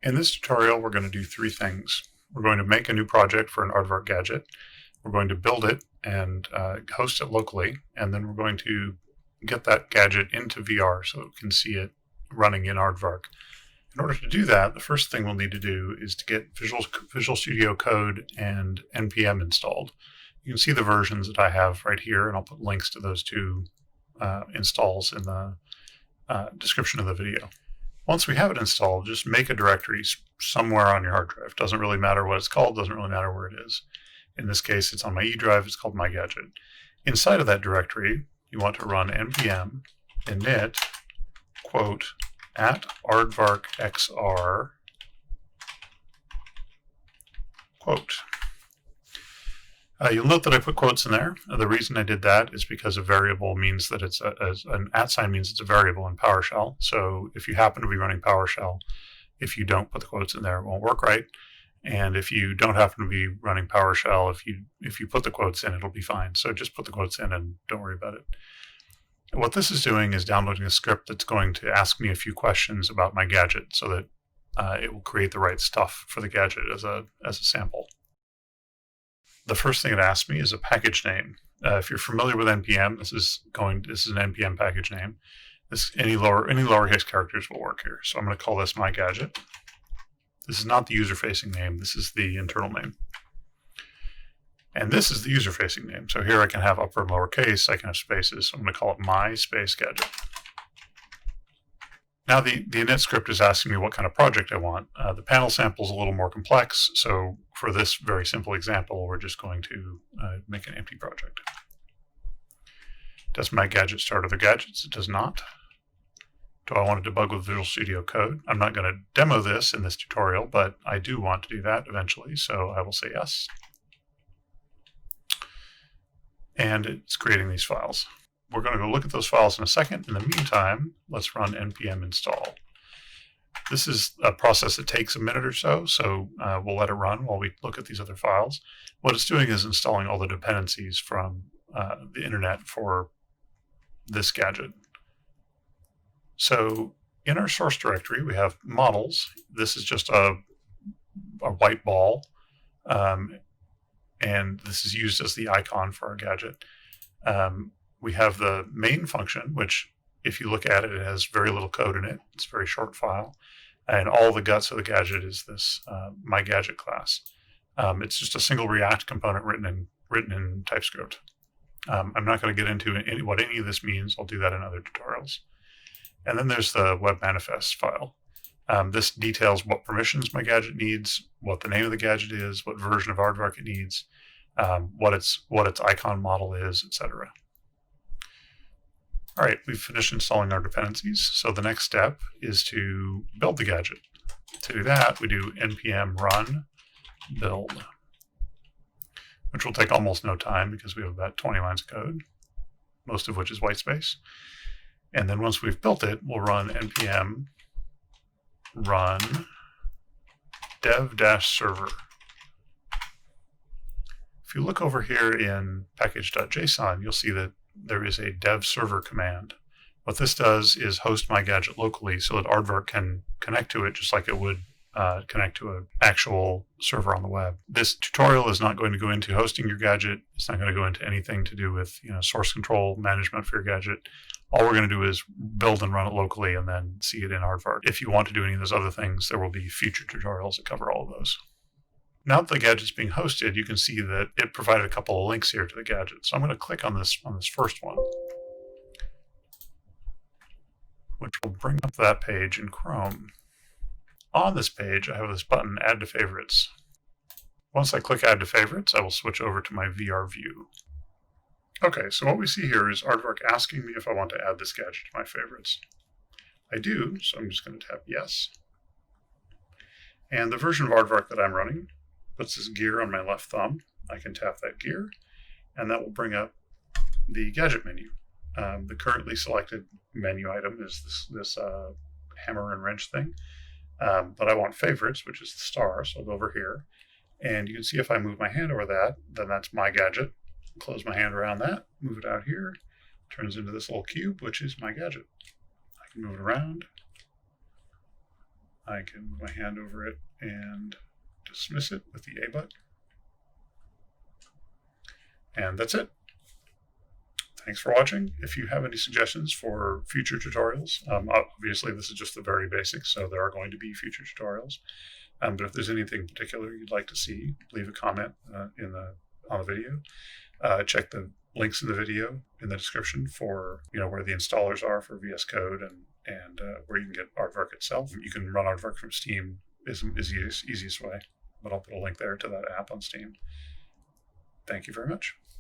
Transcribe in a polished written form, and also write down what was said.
In this tutorial, we're going to do three things. We're going to make a new project for an Aardvark gadget. We're going to build it and host it locally, and then we're going to get that gadget into VR so we can see it running in Aardvark. In order to do that, the first thing we'll need to do is to get Visual Studio Code and NPM installed. You can see the versions that I have right here, and I'll put links to those two installs in the description of the video. Once we have it installed, just make a directory somewhere on your hard drive. Doesn't really matter what it's called, doesn't really matter where it is. In this case, it's on my E drive, it's called my gadget. Inside of that directory, you want to run npm init quote at aardvark xr quote. You'll note that I put quotes in there. The reason I did that is because a variable means that it's an @ sign means it's a variable in PowerShell. So if you happen to be running PowerShell, if you don't put the quotes in there, it won't work right. And if you don't happen to be running PowerShell, if you put the quotes in, it'll be fine. So just put the quotes in and don't worry about it. What this is doing is downloading a script that's going to ask me a few questions about my gadget so that it will create the right stuff for the gadget as a sample. The first thing it asks me is a package name. If you're familiar with NPM, this is an NPM package name. Any lowercase characters will work here. So I'm going to call this my gadget. This is not the user-facing name. This is the internal name. And this is the user-facing name. So here I can have upper and lowercase. I can have spaces. So I'm going to call it my space gadget. Now the init script is asking me what kind of project I want. The panel sample is a little more complex, so for this very simple example, we're just going to make an empty project. Does my gadget start other gadgets? It does not. Do I want to debug with Visual Studio Code? I'm not going to demo this in this tutorial, but I do want to do that eventually, so I will say yes. And it's creating these files. We're going to go look at those files in a second. In the meantime, let's run npm install. This is a process that takes a minute or so, so we'll let it run while we look at these other files. What it's doing is installing all the dependencies from the internet for this gadget. So in our source directory, we have models. This is just a white ball, and this is used as the icon for our gadget. We have the main function, which if you look at it, it has very little code in it. It's a very short file. And all the guts of the gadget is this my gadget class. It's just a single React component written in TypeScript. I'm not going to get into what any of this means. I'll do that in other tutorials. And then there's the web manifest file. This details what permissions my gadget needs, what the name of the gadget is, what version of Aardvark it needs, what its icon model is, etc. All right, we've finished installing our dependencies. So the next step is to build the gadget. To do that, we do npm run build, which will take almost no time because we have about 20 lines of code, most of which is white space. And then once we've built it, we'll run npm run dev-server. If you look over here in package.json, you'll see that there is a dev server command. What this does is host my gadget locally so that Aardvark can connect to it just like it would connect to an actual server on the web. This tutorial is not going to go into hosting your gadget. It's not going to go into anything to do with source control management for your gadget. All we're going to do is build and run it locally and then see it in Aardvark. If you want to do any of those other things, there will be future tutorials that cover all of those. Now that the gadget's being hosted, you can see that it provided a couple of links here to the gadget. So I'm going to click on this first one, which will bring up that page in Chrome. On this page, I have this button, Add to Favorites. Once I click Add to Favorites, I will switch over to my VR view. Okay, so what we see here is Aardvark asking me if I want to add this gadget to my favorites. I do, so I'm just going to tap Yes. And the version of Aardvark that I'm running puts this gear on my left thumb. I can tap that gear, and that will bring up the gadget menu. The currently selected menu item is this hammer and wrench thing, but I want favorites, which is the star, so I'll go over here. And you can see if I move my hand over that, then that's my gadget. Close my hand around that, move it out here, turns into this little cube, which is my gadget. I can move it around. I can move my hand over it and dismiss it with the A button. And that's it. Thanks for watching. If you have any suggestions for future tutorials, obviously this is just the very basics, so there are going to be future tutorials. But if there's anything particular you'd like to see, leave a comment on the video. Check the links in the video in the description for where the installers are for VS Code and where you can get Aardvark itself. You can run Aardvark from Steam is the easiest way, but I'll put a link there to that app on Steam. Thank you very much.